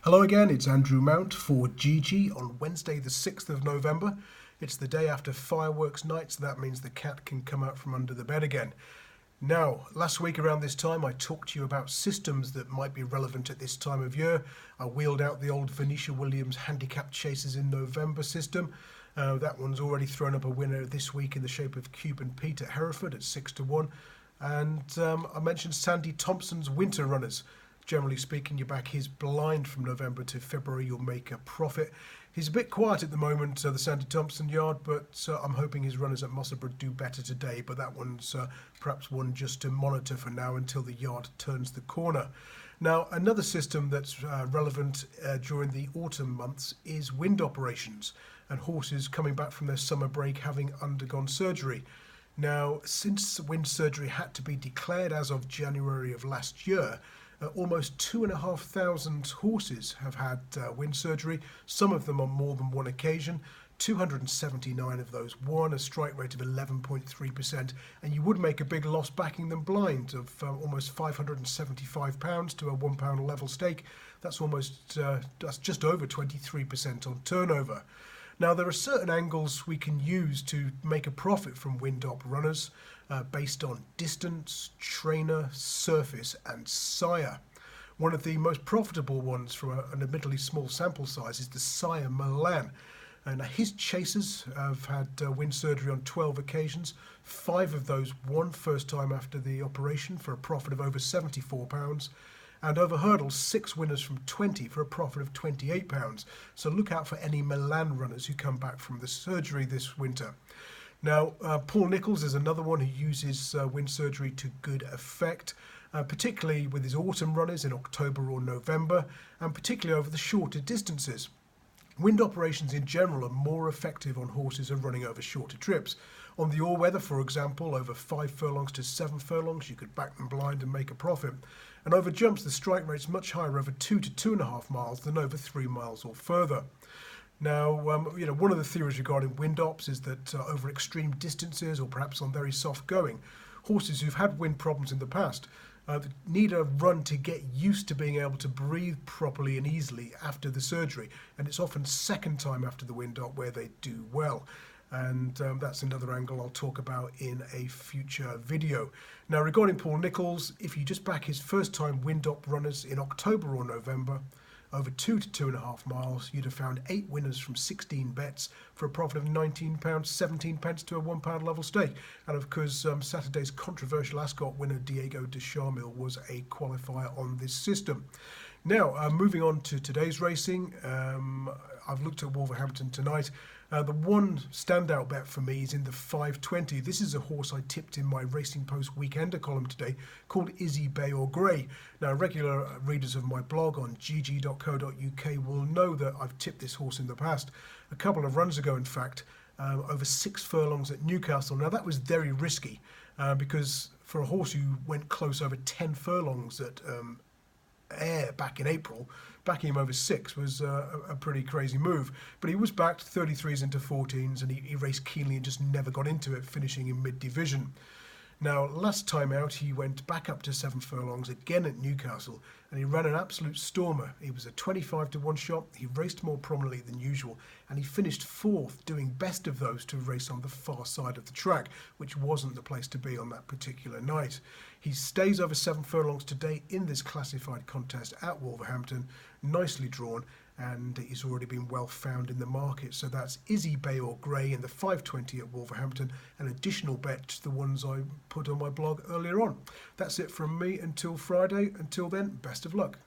Hello again, it's Andrew Mount for GG on Wednesday the 6th of November. It's the day after fireworks night, so that means the cat can come out from under the bed again. Now, last week around this time I talked to you about systems that might be relevant at this time of year. I wheeled out the old Venetia Williams handicap chasers in November system. That one's already thrown up a winner this week in the shape of Cube and Pete at Hereford at 6 to 1. And I mentioned Sandy Thompson's winter runners. Generally speaking, you back his blind from November to February, you'll make a profit. He's a bit quiet at the moment, the Sandy Thompson yard, but I'm hoping his runners at Musselburgh do better today. But that one's perhaps one just to monitor for now until the yard turns the corner. Now, another system that's relevant during the autumn months is wind operations and horses coming back from their summer break having undergone surgery. Now, since wind surgery had to be declared as of January of last year, almost 2,500 horses have had wind surgery, some of them on more than one occasion. 279 of those won, a strike rate of 11.3%, and you would make a big loss backing them blind of almost £575 to a £1 level stake. That's just over 23% on turnover. Now, there are certain angles we can use to make a profit from wind op runners based on distance, trainer, surface and sire. One of the most profitable ones from an admittedly small sample size is the sire Milan. And his chasers have had wind surgery on 12 occasions. 5 of those won first time after the operation for a profit of over £74. And over hurdles, 6 winners from 20 for a profit of £28. So look out for any Milan runners who come back from the surgery this winter. Now, Paul Nichols is another one who uses wind surgery to good effect, particularly with his autumn runners in October or November, and particularly over the shorter distances. Wind operations in general are more effective on horses who are running over shorter trips. On the all-weather, for example, over 5 furlongs to 7 furlongs, you could back them blind and make a profit. And over jumps, the strike rate's much higher over 2 to 2.5 miles than over 3 miles or further. Now, one of the theories regarding wind ops is that over extreme distances or perhaps on very soft going, horses who've had wind problems in the past need a run to get used to being able to breathe properly and easily after the surgery. And it's often second time after the wind op where they do well. And that's another angle I'll talk about in a future video. Now, regarding Paul Nichols, if you just back his first time wind op runners in October or November, over 2 to 2.5 miles, you'd have found 8 winners from 16 bets for a profit of £19, 17 pence to a £1 level stake. And of course, Saturday's controversial Ascot winner Diego de Charmil was a qualifier on this system. Now, moving on to today's racing, I've looked at Wolverhampton tonight. The one standout bet for me is in the 520. This is a horse I tipped in my Racing Post Weekender column today called Izzy Bay or Grey. Now, regular readers of my blog on GG.CO.UK will know that I've tipped this horse in the past. A couple of runs ago, in fact, over 6 furlongs at Newcastle. Now, that was very risky because for a horse who went close over 10 furlongs at Ayr back in April, backing him over 6 was a pretty crazy move. But he was backed 33s into 14s and he raced keenly and just never got into it, finishing in mid-division. Now, last time out, he went back up to 7 furlongs again at Newcastle and he ran an absolute stormer. He was a 25 to 1 shot, he raced more prominently than usual, and he finished 4th, doing best of those to race on the far side of the track, which wasn't the place to be on that particular night. He stays over 7 furlongs today in this classified contest at Wolverhampton, nicely drawn, and he's already been well found in the market. So that's Izzy Bay or Grey in the 520 at Wolverhampton, an additional bet to the ones I put on my blog earlier on. That's it from me until Friday. Until then, best of luck.